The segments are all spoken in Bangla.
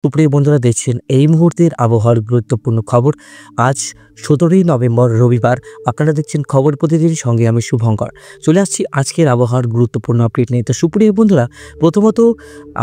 সুপ্রিয় বন্ধুরা, দেখছেন এই মুহূর্তের আবহাওয়ার গুরুত্বপূর্ণ খবর। আজ 17ই নভেম্বর রবিবার। আপনারা দেখছেন খবর প্রতিদিন, সঙ্গে আমি শুভঙ্কর। চলে আসছি আজকের আবহাওয়ার গুরুত্বপূর্ণ আপডেট নিয়ে। তো সুপ্রিয় বন্ধুরা, প্রথমত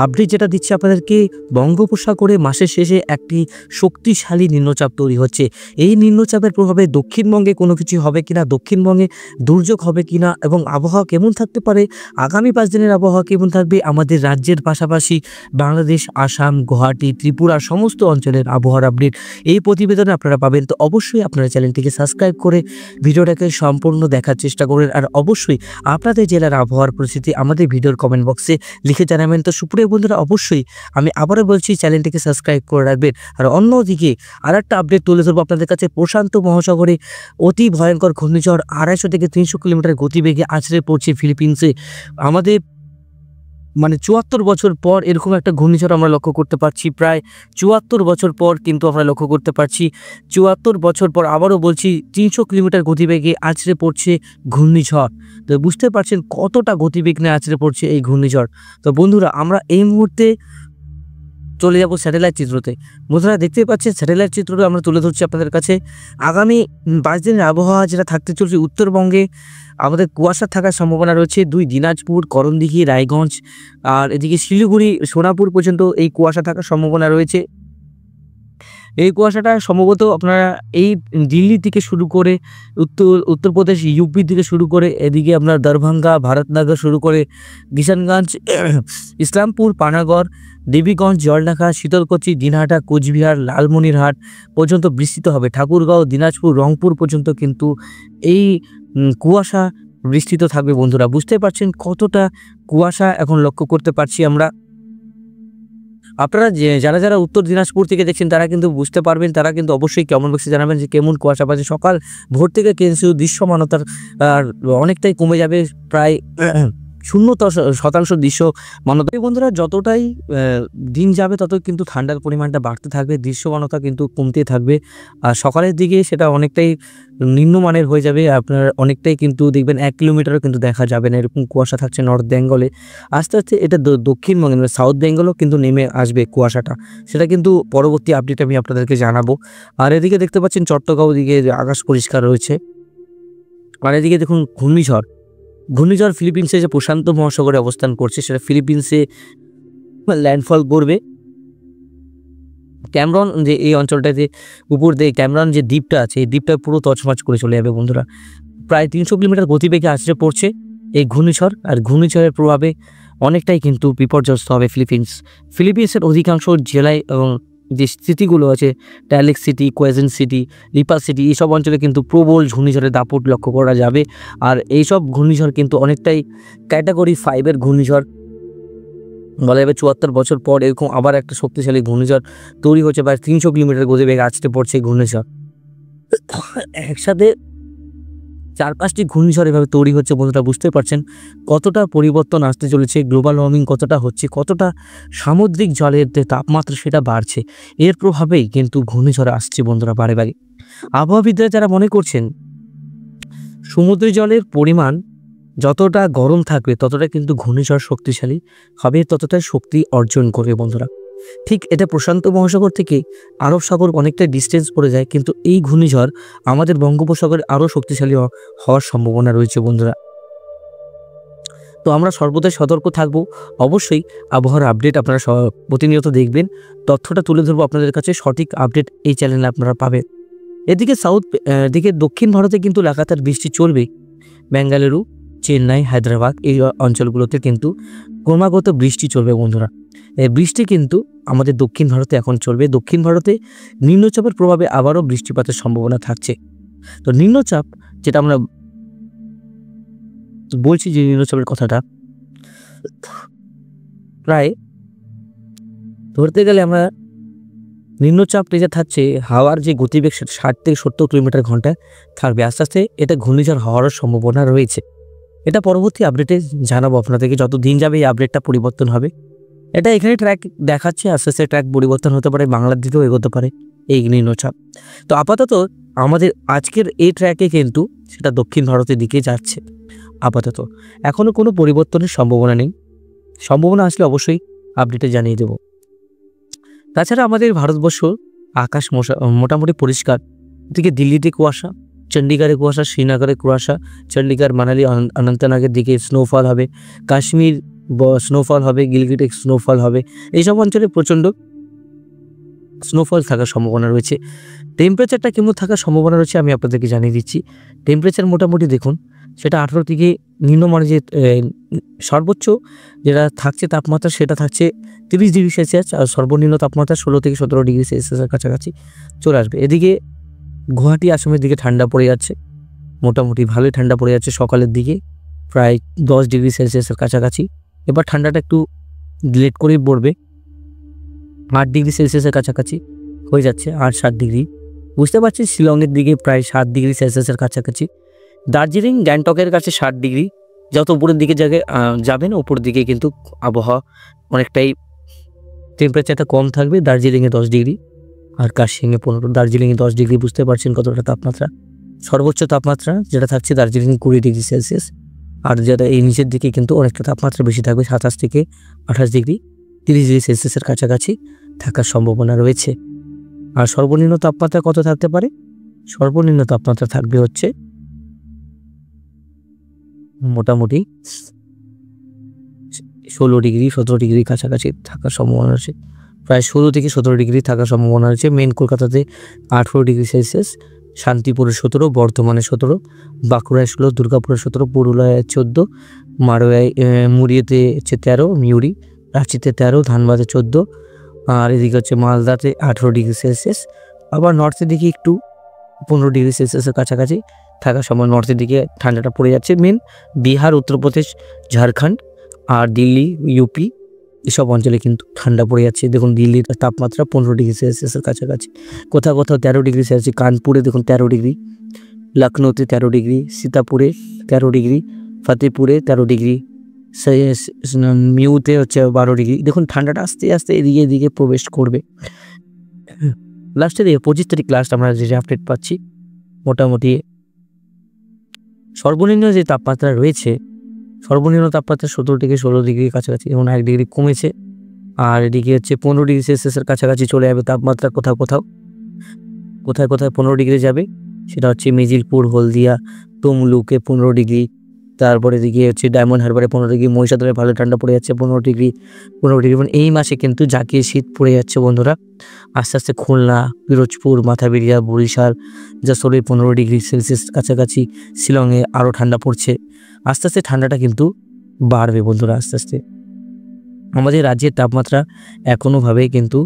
আপডেট যেটা দিচ্ছি আপনাদেরকে, বঙ্গোপসাগরে মাসের শেষে একটি শক্তিশালী নিম্নচাপ তৈরি হচ্ছে। এই নিম্নচাপের প্রভাবে দক্ষিণবঙ্গে কোনো কিছু হবে কিনা, দক্ষিণবঙ্গে দুর্যোগ হবে কিনা এবং আবহাওয়া কেমন থাকতে পারে, আগামী 5 দিনের আবহাওয়া কেমন থাকবে আমাদের রাজ্যের পাশাপাশি বাংলাদেশ, আসাম, গুয়াহাটি, ত্রিপুরা সমস্ত অঞ্চলের আবহাওয়ার আপডেট এই প্রতিবেদনে আপনারা পাবেন। তো অবশ্যই আপনারা চ্যানেলটিকে সাবস্ক্রাইব করে ভিডিওটাকে সম্পূর্ণ দেখার চেষ্টা করবেন। আর অবশ্যই আপনাদের জেলার আবহাওয়ার পরিস্থিতি আমাদের ভিডিওর কমেন্ট বক্সে লিখে জানাবেন। তো সুপ্রিয় বন্ধুরা, অবশ্যই আমি আবারও বলছি, চ্যানেলটিকে সাবস্ক্রাইব করে রাখবেন। আর অন্যদিকে আরেকটা আপডেট তুলে ধরবো আপনাদের কাছে। প্রশান্ত মহাসাগরে অতি ভয়ঙ্কর ঘূর্ণিঝড় 250 থেকে 300 কিলোমিটার গতিবেগে আছড়ে পড়ছে ফিলিপিন্সে। আমাদের 74 বছর পর এরকম একটা ঘূর্ণিঝড় আমরা লক্ষ্য করতে পারছি। প্রায় 74 বছর পর কিন্তু আমরা লক্ষ্য করতে পারছি। 74 বছর পর আবারও বলছি, 300 কিলোমিটার গতিবেগে আছড়ে পড়ছে ঘূর্ণিঝড়। তো বুঝতে পারছেন কতটা গতিবেগ নিয়ে আছড়ে পড়ছে এই ঘূর্ণিঝড়। তো বন্ধুরা, আমরা এই মুহূর্তে চলে যাব স্যাটেলাইট চিত্রতে। বন্ধুরা, দেখতেই পাচ্ছেন স্যাটেলাইট চিত্রটা আমরা তুলে ধরছি আপনাদের কাছে। আগামী 5 দিনের আবহাওয়া যেটা থাকতে চলছে, উত্তরবঙ্গে আমাদের কুয়াশা থাকার সম্ভাবনা রয়েছে। 2 দিনাজপুর, করণদিঘি, রায়গঞ্জ আর এদিকে শিলিগুড়ি, সোনাপুর পর্যন্ত এই কুয়াশা থাকার সম্ভাবনা রয়েছে। এই কুয়াশাটা সম্ভবত আপনারা এই দিল্লি থেকে শুরু করে উত্তরপ্রদেশ, ইউপি থেকে শুরু করে এদিকে আপনার দরভঙ্গা, ভারতনগর শুরু করে কিষানগঞ্জ, ইসলামপুর, পানাগড়, দেবীগঞ্জ, জলঢাকা, শীতলকুচি, দিনহাটা, কোচবিহার, লালমনিরহাট পর্যন্ত বিস্তৃত হবে। ঠাকুরগাঁও, দিনাজপুর, রংপুর পর্যন্ত কিন্তু এই কুয়াশা বিস্তৃত থাকবে। বন্ধুরা, বুঝতে পারছেন কতটা কুয়াশা এখন লক্ষ্য করতে পারছি আমরা। আপনারা যারা যারা উত্তর দিনাজপুর থেকে দেখছেন তারা কিন্তু বুঝতে পারবেন, তারা কিন্তু অবশ্যই কমেন্ট বক্সে জানাবেন যে কেমন কুয়াশা পাচ্ছে। সকাল ভোর থেকে কিন্তু দৃশ্যমানতার অনেকটাই কমে যাবে, প্রায় 0% দৃশ্যমানতা। বন্ধুরা, যতটাই দিন যাবে তত কিন্তু ঠান্ডার পরিমাণটা বাড়তে থাকবে, দৃশ্যমানতা কিন্তু কমতে থাকবে। আর সকালের দিকে সেটা অনেকটাই নিম্নমানের হয়ে যাবে। আপনার অনেকটাই কিন্তু দেখবেন 1 কিলোমিটারও কিন্তু দেখা যাবে না, এরকম কুয়াশা থাকছে নর্থ বেঙ্গলে। আস্তে আস্তে এটা দক্ষিণবঙ্গে মানে সাউথ বেঙ্গলও কিন্তু নেমে আসবে কুয়াশাটা, সেটা কিন্তু পরবর্তী আপডেট আমি আপনাদেরকে জানাবো। আর এদিকে দেখতে পাচ্ছেন চট্টগ্রাম দিকে আকাশ পরিষ্কার রয়েছে। আর এদিকে দেখুন ঘূর্ণিঝড় ফিলিপিন্সে যে প্রশান্ত মহাসাগরে অবস্থান করছে, সেটা ফিলিপিন্সে ল্যান্ডফল করবে। ক্যামেরন যে এই অঞ্চলটাতে উপর দিয়ে ক্যামেরন যে দ্বীপটা আছে, এই দ্বীপটা পুরো তছনছ করে চলে যাবে। বন্ধুরা, প্রায় 300 কিলোমিটার গতিবেগে আছড়ে পড়ছে এই ঘূর্ণিঝড়। আর ঘূর্ণিঝড়ের প্রভাবে অনেকটাই কিন্তু বিপর্যস্ত হবে ফিলিপিন্সের অধিকাংশ জেলায় এবং যে সিটিগুলো আছে, ট্যালেক সিটি, কোয়েজেন সিটি, লিপা সিটি, এইসব অঞ্চলে কিন্তু প্রবল ঘূর্ণিঝড়ের দাপট লক্ষ্য করা যাবে। আর এইসব ঘূর্ণিঝড় কিন্তু অনেকটাই ক্যাটাগরি 5-এর ঘূর্ণিঝড় বলা যাবে। 74 বছর পর এরকম আবার একটা শক্তিশালী ঘূর্ণিঝড় তৈরি হচ্ছে, প্রায় 300 কিলোমিটার গতিবেগে আছড়ে পড়ছে এই ঘূর্ণিঝড়। একসাথে 4-5টি ঘূর্ণিঝড় এভাবে তৈরি হচ্ছে। বন্ধুরা, বুঝতে পারছেন কতটা পরিবর্তন আসতে চলেছে, গ্লোবাল ওয়ার্মিং কতটা হচ্ছে, কতটা সামুদ্রিক জলের যে তাপমাত্রা সেটা বাড়ছে, এর প্রভাবেই কিন্তু ঘূর্ণিঝড় আসছে। বন্ধুরা, বারে বারে আবহাওয়াবিদরা যারা মনে করছেন সমুদ্রের জলের পরিমাণ যতটা গরম থাকবে ততটা কিন্তু ঘূর্ণিঝড় শক্তিশালী হবে, ততটাই শক্তি অর্জন করবে। বন্ধুরা, ঠিক এটা প্রশান্ত মহাসাগর থেকে আরব সাগর অনেকটা ডিস্টেন্স পড়ে যায়, কিন্তু এই ঘূর্ণিঝড় আমাদের বঙ্গোপসাগরে আরও শক্তিশালী হওয়ার সম্ভাবনা রয়েছে। বন্ধুরা, তো আমরা সর্বদাই সতর্ক থাকব। অবশ্যই আবহাওয়ার আপডেট আপনারা প্রতিনিয়ত দেখবেন, তথ্যটা তুলে ধরবো আপনাদের কাছে। সঠিক আপডেট এই চ্যানেলে আপনারা পাবেন। এদিকে এদিকে দক্ষিণ ভারতে কিন্তু লাগাতার বৃষ্টি চলবে। বেঙ্গালুরু, চেন্নাই, হায়দ্রাবাদ এই অঞ্চলগুলোতে কিন্তু ক্রমাগত বৃষ্টি চলবে। বন্ধুরা, এই বৃষ্টি কিন্তু আমাদের দক্ষিণ ভারতে এখন চলবে। দক্ষিণ ভারতে নিম্নচাপের প্রভাবে আবারও বৃষ্টিপাতের সম্ভাবনা থাকছে। তো নিম্নচাপ যেটা আমরা বলছি, যে নিম্নচাপের কথাটা প্রায় ধরতে গেলে আমরা নিম্নচাপ যেটা থাকছে, হাওয়ার যে গতিবেগ 60 থেকে 70 কিলোমিটার ঘন্টায় থাকবে। আস্তে আস্তে এটা ঘূর্ণিঝড় হওয়ার সম্ভাবনা রয়েছে। এটা পরবর্তী আপডেটে জানাবো আপনাদেরকে। যত দিন যাবে এই আপডেটটা পরিবর্তন হবে। এটা এখানে ট্র্যাক দেখাচ্ছে, আস্তে আস্তে ট্র্যাক পরিবর্তন হতে পারে, বাংলার দিকেও এগোতে পারে এই নিম্নচাপ। তো আপাতত আমাদের আজকের এই ট্র্যাকে কিন্তু সেটা দক্ষিণ ভারতের দিকে যাচ্ছে। আপাতত এখনও কোনো পরিবর্তনের সম্ভাবনা নেই। সম্ভাবনা আসলে অবশ্যই আপডেটে জানিয়ে দেব। তাছাড়া আমাদের ভারতবর্ষ আকাশ মোটামুটি পরিষ্কার। এদিকে দিল্লিতে কুয়াশা, চণ্ডীগড়ে কুয়াশা, শ্রীনগরে কুয়াশা, চণ্ডীগড়, মানালি, অনন্তনাগের দিকে স্নোফল হবে, কাশ্মীর স্নোফল হবে, গিলগিটে স্নোফল হবে। এইসব অঞ্চলে প্রচণ্ড স্নোফল থাকার সম্ভাবনা রয়েছে। টেম্পারেচারটা কেমন থাকার সম্ভাবনা রয়েছে আমি আপনাদেরকে জানিয়ে দিচ্ছি। টেম্পারেচার মোটামুটি দেখুন, সেটা 18 থেকে নিম্নমানে যে সর্বোচ্চ যেটা থাকছে তাপমাত্রা সেটা থাকছে 30 ডিগ্রি সেলসিয়াস, আর সর্বনিম্ন তাপমাত্রা 16 থেকে 17 ডিগ্রি সেলসিয়াসের কাছাকাছি চলে আসবে। এদিকে গুয়াহাটি, আসামের দিকে ঠান্ডা পড়ে যাচ্ছে, মোটামুটি ভালোই ঠান্ডা পড়ে যাচ্ছে সকালের দিকে, প্রায় 10 ডিগ্রি সেলসিয়াসের কাছাকাছি। এবার ঠান্ডাটা একটু লেট করেই পড়বে, 8 ডিগ্রি সেলসিয়াসের কাছাকাছি হয়ে যাচ্ছে, 8-7 ডিগ্রি। বুঝতে পারছি শিলংয়ের দিকে প্রায় 7 ডিগ্রি সেলসিয়াসের কাছাকাছি। দার্জিলিং, গ্যাংটকের কাছে 7 ডিগ্রি। যত উপরের দিকে যাবেন উপর দিকে কিন্তু আবহাওয়া অনেকটাই টেম্পারেচারটা কম থাকবে। দার্জিলিংয়ে 10 ডিগ্রি আর কার্শিয়াংয়ে 15। দার্জিলিংয়ে 10 ডিগ্রি, বুঝতে পারছেন কতটা তাপমাত্রা। সর্বোচ্চ তাপমাত্রা যেটা থাকছে দার্জিলিং 20 ডিগ্রি সেলসিয়াস, আর যেটা এই নিচের দিকে কিন্তু অনেকটা তাপমাত্রা বেশি থাকবে, 27 থেকে 28 ডিগ্রি, 30 ডিগ্রি সেলসিয়াসের কাছাকাছি থাকার সম্ভাবনা রয়েছে। আর সর্বনিম্ন তাপমাত্রা কত থাকতে পারে? সর্বনিম্ন তাপমাত্রা থাকবে হচ্ছে মোটামুটি 16 ডিগ্রি 17 ডিগ্রির কাছাকাছি থাকার সম্ভাবনা আছে। প্রায় 16 থেকে 17 ডিগ্রি থাকার সম্ভাবনা আছে। মেন কলকাতাতে 18 ডিগ্রি সেলসিয়াস, শান্তিপুরে 17, বর্ধমানে 17, বাঁকুড়ায় 16, দুর্গাপুরে 17, পুরুলিয়ায় 14, মারোয়ায় মুড়িয়াতে হচ্ছে 13, মিউরি, রাঁচিতে 13, ধানবাদে 14, আর এদিকে হচ্ছে মালদাতে 18 ডিগ্রি সেলসিয়াস। আবার নর্থের দিকে একটু 15 ডিগ্রি সেলসিয়াসের কাছাকাছি থাকার সময় নর্থের দিকে ঠান্ডাটা পড়ে যাচ্ছে। মেন বিহার, উত্তরপ্রদেশ, ঝাড়খণ্ড আর দিল্লি, ইউপি এসব অঞ্চলে কিন্তু ঠান্ডা পড়ে যাচ্ছে। দেখুন দিল্লির তাপমাত্রা 15 ডিগ্রি সেলসিয়াসের কাছাকাছি, কোথাও কোথাও 13 ডিগ্রি সেলসিয়াস। কানপুরে দেখুন 13 ডিগ্রি, লখনৌতে 13 ডিগ্রি, সীতাপুরে 13 ডিগ্রি, ফতেহপুরে 13 ডিগ্রি, মিউতে হচ্ছে 12 ডিগ্রি। দেখুন ঠান্ডাটা আস্তে আস্তে এদিকে প্রবেশ করবে। লাস্টে দিয়ে 25 তারিখ লাস্ট আমরা যে আপডেট পাচ্ছি, মোটামুটি সর্বনিম্ন যে তাপমাত্রা রয়েছে, সর্বনিম্ন তাপমাত্রা 17 থেকে 16 ডিগ্রির কাছাকাছি, এবং 1 ডিগ্রি কমেছে। আর এদিকে হচ্ছে 15 ডিগ্রি সেলসিয়াসের কাছাকাছি চলে যাবে তাপমাত্রা। কোথায় কোথায় 15 ডিগ্রি যাবে সেটা হচ্ছে মেজিলপুর, হলদিয়া, তমলুকে 15 ডিগ্রি, তারপরে এদিকে হচ্ছে ডায়মন্ড হারবারে 15 ডিগ্রি, মহিষাদলে ভালো ঠান্ডা পড়ে যাচ্ছে 15 ডিগ্রি। মানে এই মাসে কিন্তু জাঁকিয়ে শীত পড়ে যাচ্ছে বন্ধুরা। আস্তে আস্তে খুলনা, পিরোজপুর, মাথাবেড়িয়া, বরিশাল, যশোরে 15 ডিগ্রি সেলসিয়াস কাছাকাছি, শিলংয়ে আরও ঠান্ডা পড়ছে। আস্তে আস্তে ঠান্ডাটা কিন্তু বাড়বে বন্ধুরা। আস্তে আস্তে আমাদের রাজ্যের তাপমাত্রা এখনোভাবে কিন্তু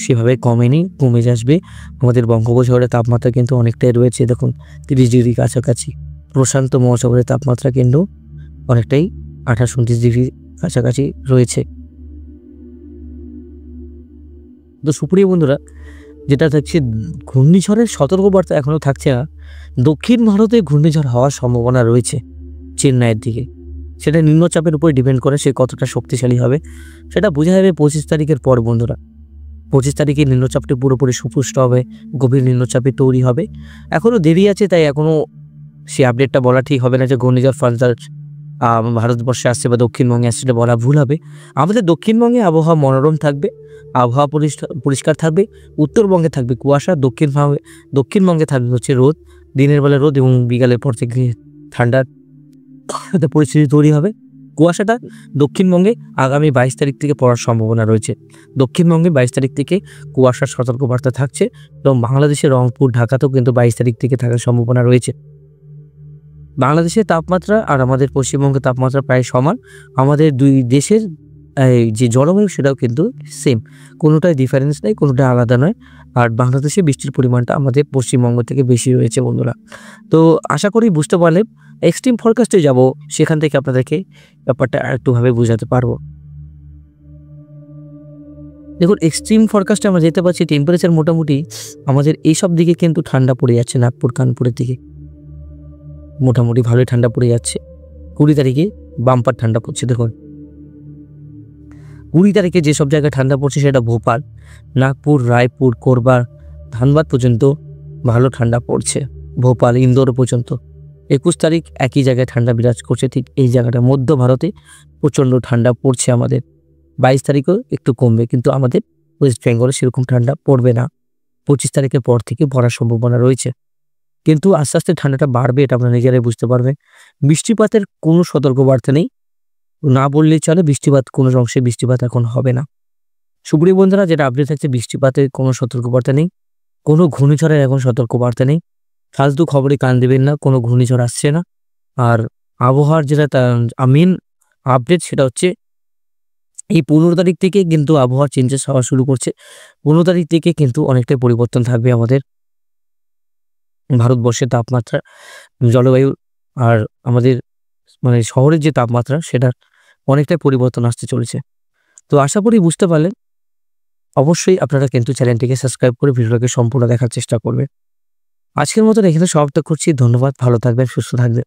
সেভাবে কমেনি, কমে আসবে। আমাদের বঙ্গোপসাগরের তাপমাত্রা কিন্তু অনেকটাই রয়েছে, দেখুন 30 ডিগ্রি কাছাকাছি। প্রশান্ত মহাসাগরের তাপমাত্রা কিন্তু অনেকটাই 28-29 ডিগ্রি কাছাকাছি রয়েছে। তো সুপ্রিয় বন্ধুরা, যেটা থাকছে ঘূর্ণিঝড়ের সতর্কবার্তা এখনও থাকছে না। দক্ষিণ ভারতে ঘূর্ণিঝড় হওয়ার সম্ভাবনা রয়েছে চেন্নাইয়ের দিকে। সেটা নিম্নচাপের উপরে ডিপেন্ড করে, সে কতটা শক্তিশালী হবে সেটা বোঝা যাবে 25 তারিখের পর বন্ধুরা। 25 তারিখে নিম্নচাপটি পুরোপুরি সুপুষ্ট হবে, গভীর নিম্নচাপে তৈরি হবে। এখনও দেরি আছে, তাই এখনও সে আপডেটটা বলা ঠিক হবে না যে ঘূর্ণিঝড় ফার্দার ভারতবর্ষে আসছে বা দক্ষিণবঙ্গে আসছে, এটা বলা ভুল হবে। আমাদের দক্ষিণবঙ্গে আবহাওয়া মনোরম থাকবে, আবহাওয়া পরিষ্কার থাকবে। উত্তরবঙ্গে থাকবে কুয়াশা, দক্ষিণবঙ্গে থাকবে হচ্ছে রোদ, দিনের বেলা রোদ, এবং বিকালের পর থেকে ঠান্ডার পরিস্থিতি তৈরি হবে। কুয়াশাটা দক্ষিণবঙ্গে আগামী 22 তারিখ থেকে পড়ার সম্ভাবনা রয়েছে। দক্ষিণবঙ্গে 22 তারিখ থেকে কুয়াশার সতর্কবার্তা থাকছে, এবং বাংলাদেশের রংপুর, ঢাকাতেও কিন্তু 22 তারিখ থেকে থাকার সম্ভাবনা রয়েছে। বাংলাদেশের তাপমাত্রা আর আমাদের পশ্চিমবঙ্গের তাপমাত্রা প্রায় সমান। আমাদের দুই দেশের যে জলবায়ু সেটাও কিন্তু সেম, কোনোটাই ডিফারেন্স নেই, কোনোটা আলাদা নয়। আর বাংলাদেশে বৃষ্টির পরিমাণটা আমাদের পশ্চিমবঙ্গ থেকে বেশি রয়েছে বন্ধুরা। তো আশা করি বুঝতে পারলে। এক্সট্রিম ফরকাস্টে যাব, সেখান থেকে আপনাদেরকে ব্যাপারটা আরেকটুভাবে বোঝাতে পারবো। দেখুন এক্সট্রিম ফরকাস্টে আমরা যেতে পারছি, টেম্পারেচার মোটামুটি আমাদের এইসব দিকে কিন্তু ঠান্ডা পড়ে যাচ্ছে। নাগপুর, কানপুরের দিকে মোটামুটি ভালোই ঠান্ডা পড়ে যাচ্ছে। 20 তারিখে বাম্পার ঠান্ডা পড়ছে। দেখুন 20 তারিখে যেসব জায়গায় ঠান্ডা পড়ছে সেটা ভোপাল, নাগপুর, রায়পুর, কোরবা, ধানবাদ পর্যন্ত ভালো ঠান্ডা পড়ছে। ভোপাল, ইন্দোর পর্যন্ত। 21 তারিখ একই জায়গায় ঠান্ডা বিরাজ করছে, ঠিক এই জায়গাটা মধ্য ভারতে প্রচণ্ড ঠান্ডা পড়ছে আমাদের। 22 তারিখও একটু কমবে, কিন্তু আমাদের ওয়েস্ট বেঙ্গলে সেরকম ঠান্ডা পড়বে না। 25 তারিখের পর থেকে পড়ার সম্ভাবনা রয়েছে। কিন্তু আস্তে, আস্তে ঠান্ডাটা বাড়বে, এটা আপনারা নিজেরাই বুঝতে পারবেন। বৃষ্টিপাতের কোনো সতর্কবার্তা নেই। না বললেই চলে, কোনো অংশে বৃষ্টিপাত এখন হবে না। সুপ্রিয় বন্ধুরা, যেটা আপডেট থাকছে, বৃষ্টিপাতের কোনো সতর্কবার্তা নেই। কোনো ঘূর্ণিঝড়ের এখন সতর্কবার্তা নেই। ফালতু খবরে কান দিবেন না, কোনো ঘূর্ণিঝড় আসছে না। আর আবহাওয়ার যেটা মেইন আপডেট, সেটা হচ্ছে এই 15 তারিখ থেকে কিন্তু আবহাওয়া চেঞ্জেস হওয়া শুরু করছে। 15 তারিখ থেকে কিন্তু অনেকটাই পরিবর্তন থাকবে আমাদের ভারতবর্ষের তাপমাত্রা, জলবায়ু আর আমাদের মানে শহরের যে তাপমাত্রা, সেটার অনেকটাই পরিবর্তন আসতে চলেছে। তো আশা করি বুঝতে পারলেন। অবশ্যই আপনারা কিন্তু চ্যানেলটিকে সাবস্ক্রাইব করে ভিডিওটাকে সম্পূর্ণ দেখার চেষ্টা করবেন। আজকের মতন এখানে সমাপ্ত করছি। ধন্যবাদ। ভালো থাকবেন, সুস্থ থাকবেন।